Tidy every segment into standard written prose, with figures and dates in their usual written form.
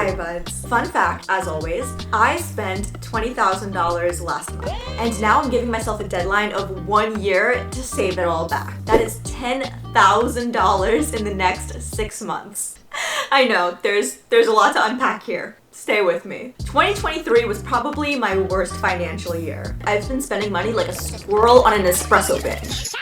Hi buds. Fun fact, as always, I spent $20,000 last month. And now I'm giving myself a deadline of 1 year to save it all back. That is $10,000 in the next 6 months. I know, there's a lot to unpack here. Stay with me. 2023 was probably my worst financial year. I've been spending money like a squirrel on an espresso binge.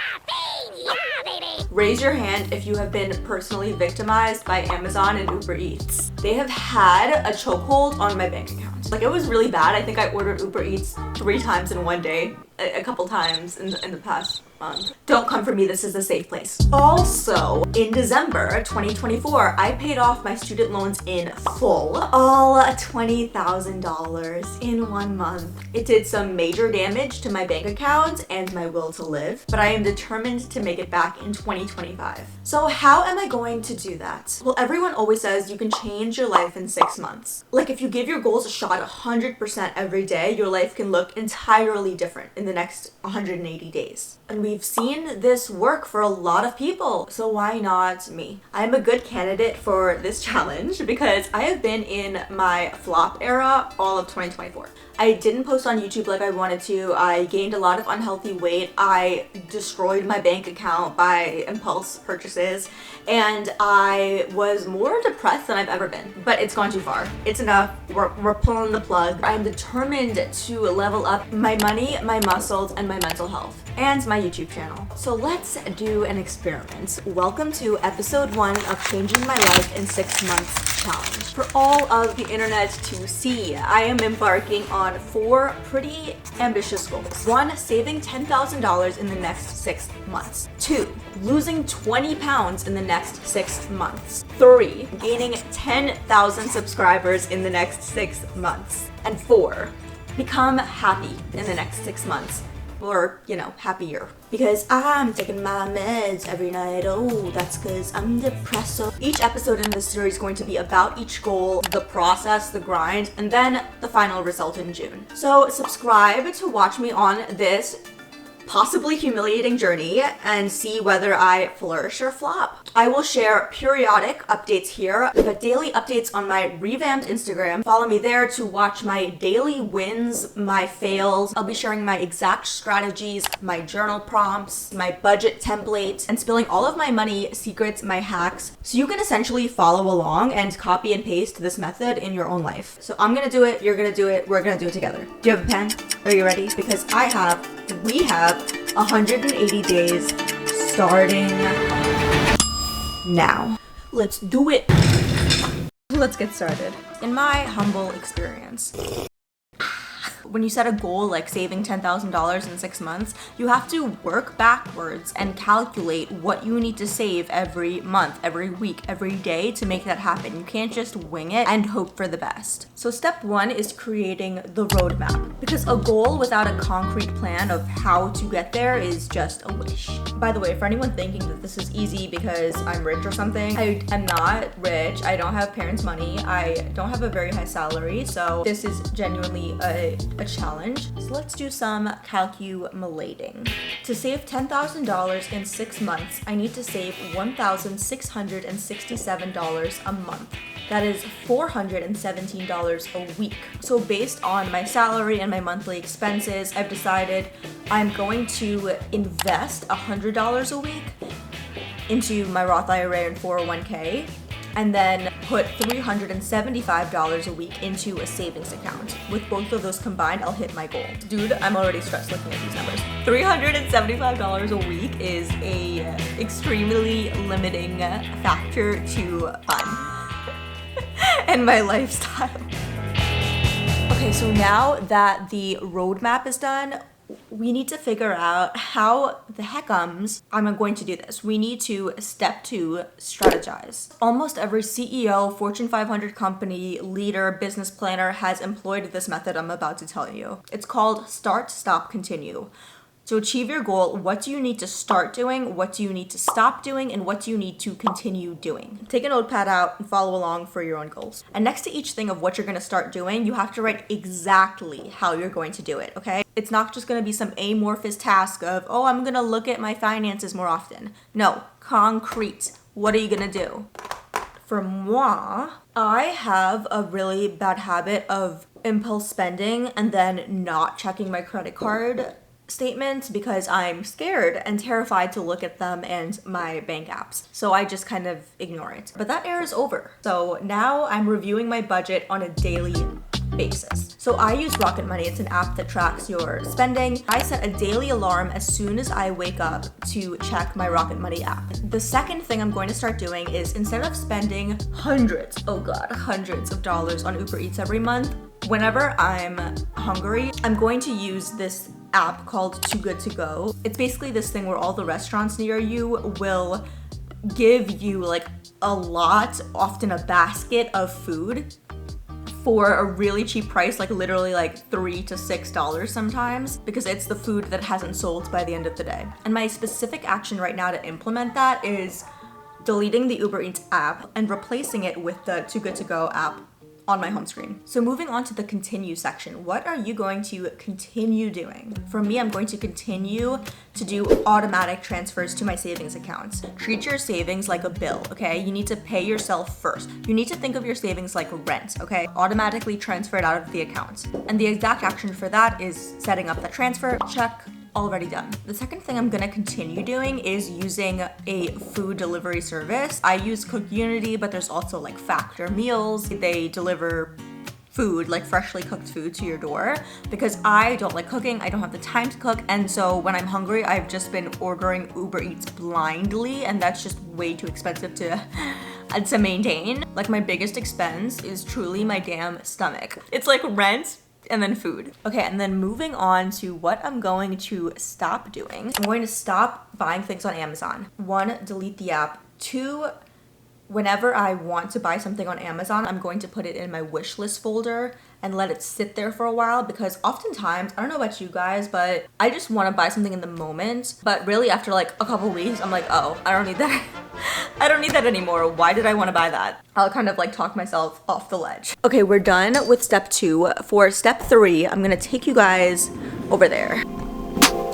Raise your hand if you have been personally victimized by Amazon and Uber Eats. They have had a chokehold on my bank account. Like, it was really bad. I think I ordered Uber Eats 3 times in one day, a couple times in the past month. Don't come for me, this is a safe place. Also, in December 2024, I paid off my student loans in full. All $20,000 in 1 month. It did some major damage to my bank account and my will to live, but I am determined to make it back in 2025. So how am I going to do that? Well, everyone always says you can change your life in 6 months. Like, if you give your goals a shot 100% every day, your life can look entirely different in the next 180 days. And we've seen this work for a lot of people, so why not me? I'm a good candidate for this challenge because I have been in my flop era all of 2024. I didn't post on YouTube like I wanted to. I gained a lot of unhealthy weight. I destroyed my bank account by impulse purchases, and I was more depressed than I've ever been. But it's gone too far. It's enough. We're pulling the plug. I'm determined to level up my money, my muscles, and my mental health, and my YouTube channel. So let's do an experiment. Welcome to episode 1 of Changing My Life in 6 Months challenge. For all of the internet to see, I am embarking on 4 pretty ambitious goals. 1, saving $10,000 in the next 6 months. 2, losing 20 pounds in the next 6 months. 3, gaining 10,000 subscribers in the next 6 months. And 4, become happy in the next 6 months. Or, happier. Because I'm taking my meds every night. Oh, that's because I'm depressed. So each episode in this series is going to be about each goal, the process, the grind, and then the final result in June. So subscribe to watch me on this possibly humiliating journey and see whether I flourish or flop. I will share periodic updates here, but daily updates on my revamped Instagram. Follow me there to watch my daily wins, my fails. I'll be sharing my exact strategies, my journal prompts, my budget template, and spilling all of my money secrets, my hacks, so you can essentially follow along and copy and paste this method in your own life. So I'm gonna do it, you're gonna do it, we're gonna do it together. Do you have a pen? Are you ready? Because we have 180 days starting now. Let's do it. Let's get started. In my humble experience, when you set a goal like saving $10,000 in 6 months, you have to work backwards and calculate what you need to save every month, every week, every day to make that happen. You can't just wing it and hope for the best. So step 1 is creating the roadmap, because a goal without a concrete plan of how to get there is just a wish. By the way, for anyone thinking that this is easy because I'm rich or something, I am not rich. I don't have parents' money. I don't have a very high salary, so this is genuinely a challenge. So let's do some calculating. To save $10,000 in 6 months, I need to save $1,667 a month. That is $417 a week. So based on my salary and my monthly expenses, I've decided I'm going to invest $100 a week into my Roth IRA and 401k, and then put $375 a week into a savings account. With both of those combined, I'll hit my goal. Dude, I'm already stressed looking at these numbers. $375 a week is a extremely limiting factor to fun and my lifestyle. Okay, so now that the roadmap is done, we need to figure out how the heckums I'm going to do this. We need to step 2, strategize. Almost every CEO, Fortune 500 company, leader, business planner has employed this method I'm about to tell you. It's called start, stop, continue. To achieve your goal, what do you need to start doing? What do you need to stop doing? And what do you need to continue doing? Take a notepad out and follow along for your own goals. And next to each thing of what you're gonna start doing, you have to write exactly how you're going to do it, okay? It's not just gonna be some amorphous task of, oh, I'm gonna look at my finances more often. No, concrete. What are you gonna do? For moi, I have a really bad habit of impulse spending and then not checking my credit card statements because I'm scared and terrified to look at them and my bank apps. So I just kind of ignore it. But that era is over. So now I'm reviewing my budget on a daily basis. So I use Rocket Money. It's an app that tracks your spending. I set a daily alarm as soon as I wake up to check my Rocket Money app. The second thing I'm going to start doing is instead of spending hundreds of dollars on Uber Eats every month, whenever I'm hungry, I'm going to use this app called Too Good To Go. It's basically this thing where all the restaurants near you will give you like a lot, often a basket of food for a really cheap price, like literally like $3 to $6 sometimes, because it's the food that hasn't sold by the end of the day. And my specific action right now to implement that is deleting the Uber Eats app and replacing it with the Too Good To Go app on my home screen. So moving on to the continue section, what are you going to continue doing? For me, I'm going to continue to do automatic transfers to my savings accounts. Treat your savings like a bill, okay? You need to pay yourself first. You need to think of your savings like rent, okay? Automatically transfer it out of the account. And the exact action for that is setting up the transfer, check, already done. The second thing I'm gonna continue doing is using a food delivery service. I use CookUnity, but there's also like Factor Meals. They deliver food, like freshly cooked food to your door because I don't like cooking. I don't have the time to cook. And so when I'm hungry, I've just been ordering Uber Eats blindly, and that's just way too expensive to maintain. Like my biggest expense is truly my damn stomach. It's like rent and then food. Okay, and then moving on to what I'm going to stop doing. I'm going to stop buying things on Amazon. 1, delete the app. 2, whenever I want to buy something on Amazon, I'm going to put it in my wish list folder and let it sit there for a while, because oftentimes, I don't know about you guys, but I just want to buy something in the moment, but really after like a couple weeks, I'm like, oh, I don't need that. I don't need that anymore. Why did I want to buy that? I'll kind of like talk myself off the ledge. Okay, we're done with step 2. For step 3, I'm gonna take you guys over there.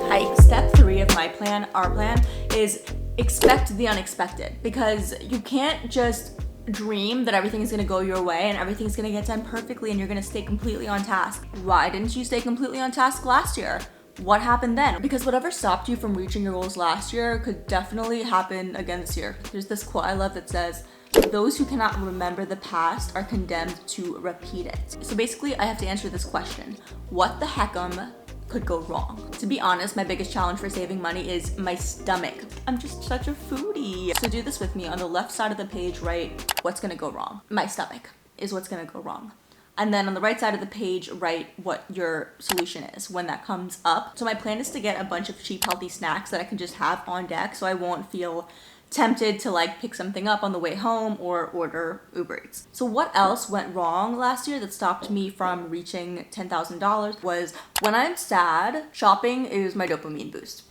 Hi, step 3 of my plan, our plan, is expect the unexpected, because you can't just dream that everything is gonna go your way and everything's gonna get done perfectly and you're gonna stay completely on task. Why didn't you stay completely on task last year? What happened then? Because whatever stopped you from reaching your goals last year could definitely happen again this year. There's this quote I love that says, "Those who cannot remember the past are condemned to repeat it." So basically I have to answer this question. What the heck'em could go wrong? To be honest, my biggest challenge for saving money is my stomach. I'm just such a foodie. So do this with me. On the left side of the page, write what's gonna go wrong. My stomach is what's gonna go wrong. And then on the right side of the page, write what your solution is when that comes up. So my plan is to get a bunch of cheap, healthy snacks that I can just have on deck so I won't feel tempted to like pick something up on the way home or order Uber Eats. So what else went wrong last year that stopped me from reaching $10,000 was when I'm sad, shopping is my dopamine boost.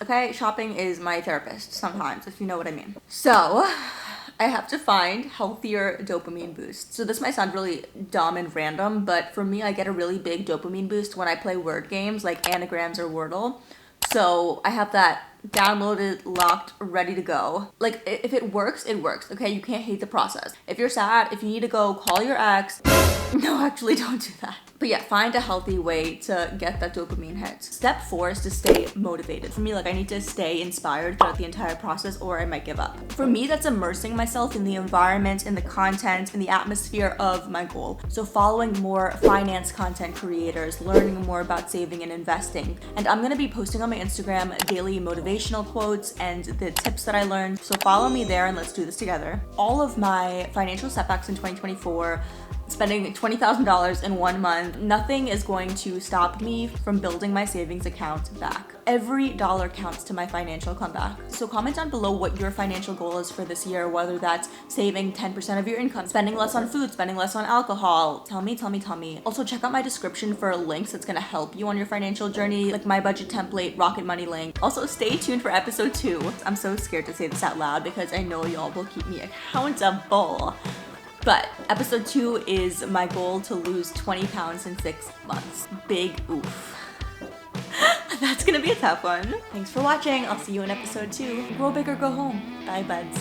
Okay, shopping is my therapist sometimes, if you know what I mean. So I have to find healthier dopamine boosts. So this might sound really dumb and random, but for me, I get a really big dopamine boost when I play word games like Anagrams or Wordle. So I have that downloaded, locked, ready to go. Like if it works, it works, okay? You can't hate the process. If you're sad, if you need to go call your ex, no, actually don't do that. But yeah, find a healthy way to get that dopamine hit. Step 4 is to stay motivated. For me, like I need to stay inspired throughout the entire process or I might give up. For me, that's immersing myself in the environment, in the content, in the atmosphere of my goal. So following more finance content creators, learning more about saving and investing. And I'm gonna be posting on my Instagram daily motivational quotes and the tips that I learned. So follow me there and let's do this together. All of my financial setbacks in 2024, spending $20,000 in 1 month, nothing is going to stop me from building my savings account back. Every dollar counts to my financial comeback. So comment down below what your financial goal is for this year, whether that's saving 10% of your income, spending less on food, spending less on alcohol. Tell me. Also check out my description for links that's gonna help you on your financial journey, like my budget template, Rocket Money link. Also stay tuned for episode 2. I'm so scared to say this out loud because I know y'all will keep me accountable. But episode 2 is my goal to lose 20 pounds in 6 months. Big oof. That's gonna be a tough one. Thanks for watching. I'll see you in episode 2. Grow big or go home. Bye, buds.